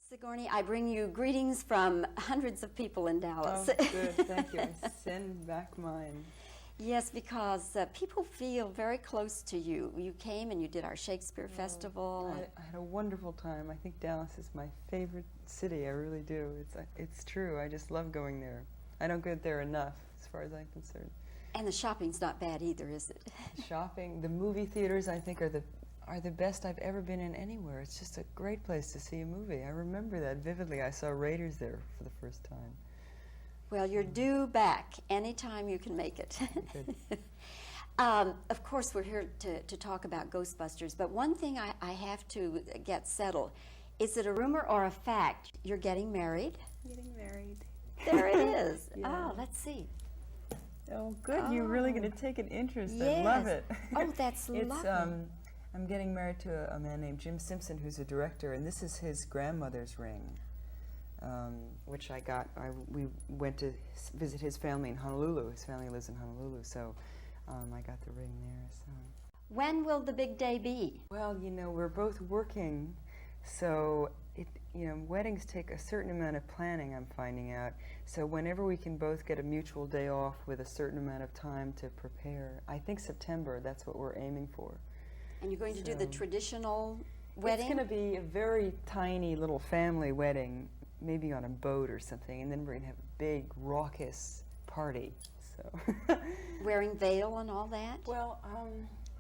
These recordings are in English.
Sigourney, I bring you greetings from hundreds of people in Dallas. Oh, good. Thank you. I send back mine. Yes, because people feel very close to you. You came and you did our Shakespeare Festival. I had a wonderful time. I think Dallas is my favorite city. I really do. It's true. I just love going there. I don't go there enough, as far as I'm concerned. And the shopping's not bad either, is it? Shopping, the movie theaters, I think, are the best I've ever been in anywhere. It's just a great place to see a movie. I remember that vividly. I saw Raiders there for the first time. Well, you're due back anytime you can make it. Of course, we're here to talk about Ghostbusters, but one thing I have to get settled. Is it a rumor or a fact you're getting married? Getting married. There it is. Yeah. Oh, let's see. Oh, good. Oh. You're really going to take an interest. Yes. I love it. Oh, that's lovely. I'm getting married to a man named Jim Simpson, who's a director, and this is his grandmother's ring, which I got. We went to visit his family in Honolulu. His family lives in Honolulu, so I got the ring there. So. When will the big day be? Well, we're both working, so weddings take a certain amount of planning, I'm finding out. So whenever we can both get a mutual day off with a certain amount of time to prepare, I think September, that's what we're aiming for. And you're going to do the traditional wedding? It's going to be a very tiny little family wedding, maybe on a boat or something, and then we're going to have a big, raucous party. So. Wearing veil and all that? Well,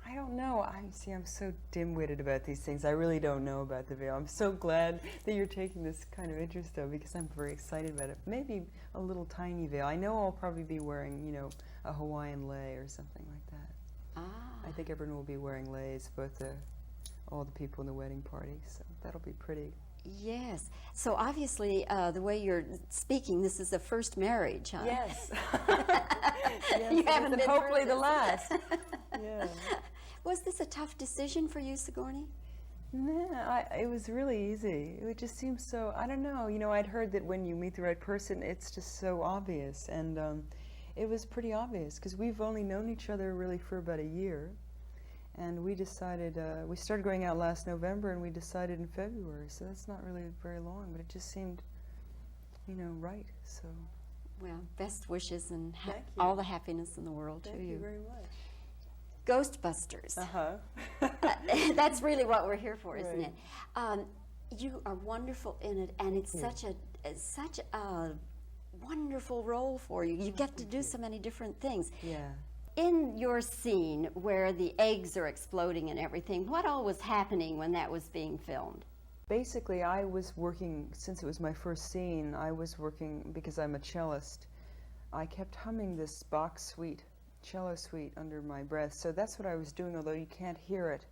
I don't know. I'm so dim-witted about these things. I really don't know about the veil. I'm so glad that you're taking this kind of interest, though, because I'm very excited about it. Maybe a little tiny veil. I know I'll probably be wearing, a Hawaiian lei or something like that. Ah. I think everyone will be wearing leis, all the people in the wedding party, so that'll be pretty. Yes. So obviously, the way you're speaking, this is the first marriage, huh? Yes. Yes, you haven't been hopefully through the this. last. Yeah. Was this a tough decision for you, Sigourney? Nah, it was really easy. It just seems so, I don't know. I'd heard that when you meet the right person, it's just so obvious. And it was pretty obvious because we've only known each other really for about a year. And we decided, we started going out last November and we decided in February. So that's not really very long, but it just seemed, right. So. Well, best wishes and Thank you. all the happiness in the world to you. Thank you very much. Ghostbusters. Uh-huh. That's really what we're here for, isn't Right. it? You are wonderful in it, and it's such a wonderful role for you. You get to do so many different things. Yeah. In your scene where the eggs are exploding and everything, what all was happening when that was being filmed? Basically, I was working, since it was my first scene, I was working, because I'm a cellist, I kept humming this Bach suite, cello suite under my breath. So that's what I was doing, although you can't hear it.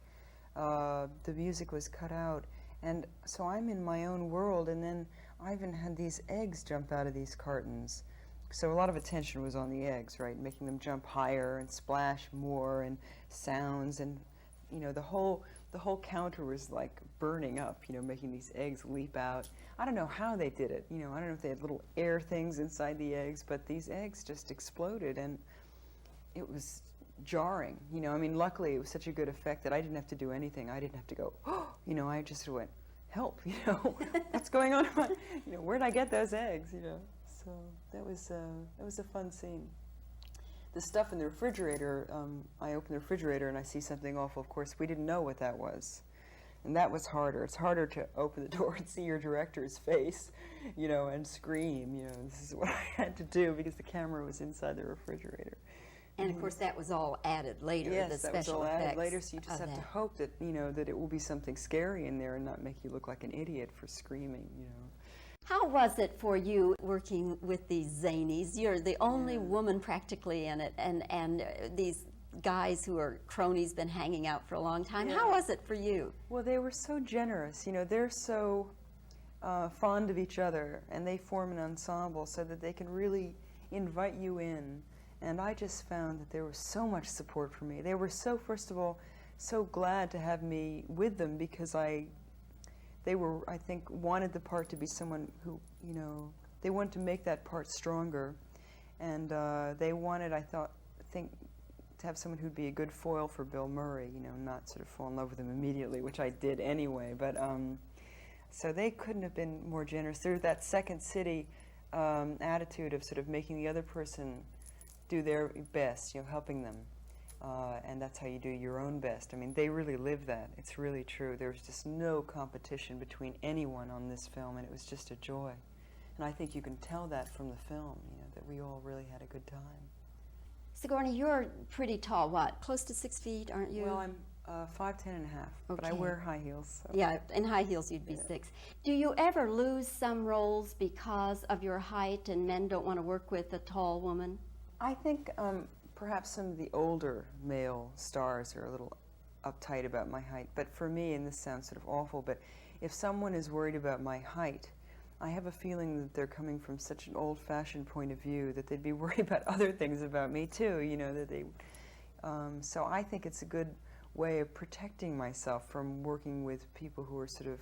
The music was cut out. And so I'm in my own world, and then I even had these eggs jump out of these cartons. So a lot of attention was on the eggs, right, making them jump higher and splash more, and sounds, and the whole counter was like burning up, making these eggs leap out. I don't know how they did it. I don't know if they had little air things inside the eggs, but these eggs just exploded, and it was jarring. Luckily it was such a good effect that I didn't have to do anything. I didn't have to go, I just went, help, what's going on? Where'd I get those eggs, So that was a fun scene. The stuff in the refrigerator, I open the refrigerator and I see something awful. Of course, we didn't know what that was. And that was harder. It's harder to open the door and see your director's face, and scream. This is what I had to do because the camera was inside the refrigerator. And of course, that was all added later. Yes, the that was all special added later. effects So you just of have to that. hope that that it will be something scary in there and not make you look like an idiot for screaming. How was it for you working with these zanies? You're the only woman practically in it, and these guys who are cronies been hanging out for a long time. Yeah. How was it for you? Well, they were so generous. They're so fond of each other, and they form an ensemble so that they can really invite you in. And I just found that there was so much support for me. They were so, first of all, so glad to have me with them because they were, I think, wanted the part to be someone who, they wanted to make that part stronger. And they wanted, I think, to have someone who'd be a good foil for Bill Murray, not sort of fall in love with him immediately, which I did anyway. But So they couldn't have been more generous. There's that second city attitude of sort of making the other person do their best, helping them. And that's how you do your own best. I mean, they really live that. It's really true. There was just no competition between anyone on this film, and it was just a joy. And I think you can tell that from the film, that we all really had a good time. Sigourney, you're pretty tall, what? Close to 6 feet, aren't you? Well, I'm 5'10" and a half, but I wear high heels. So. Yeah, in high heels you'd be 6. Do you ever lose some roles because of your height and men don't want to work with a tall woman? I think perhaps some of the older male stars are a little uptight about my height, but for me, and this sounds sort of awful, but if someone is worried about my height, I have a feeling that they're coming from such an old-fashioned point of view that they'd be worried about other things about me too, that they... so I think it's a good way of protecting myself from working with people who are sort of,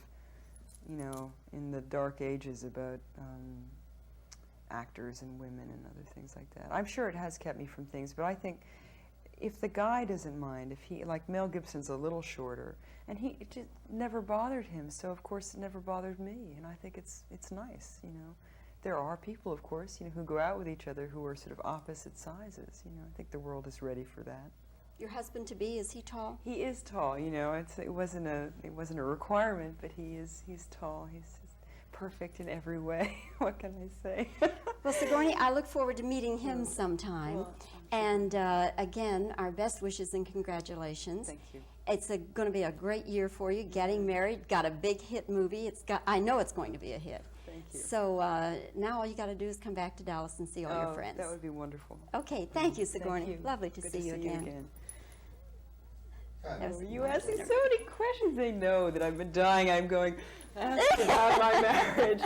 in the dark ages about actors and women and other things like that. I'm sure it has kept me from things, but I think if the guy doesn't mind, if he, like Mel Gibson's a little shorter, and it just never bothered him, so of course it never bothered me, and I think it's nice, There are people, of course, who go out with each other who are sort of opposite sizes, I think the world is ready for that. Your husband-to-be, is he tall? He is tall, it wasn't a requirement, but he's tall. He's just perfect in every way. What can I say? Well, Sigourney, I look forward to meeting him sometime. Well, and again, our best wishes and congratulations. Thank you. It's going to be a great year for you. Getting married, got a big hit movie. I know it's going to be a hit. Thank you. So now all you got to do is come back to Dallas and see all your friends. That would be wonderful. Okay, thank you, Sigourney. Thank you. Lovely to see you again. You asking so many questions. They know that I've been dying. I'm going, ask about my marriage,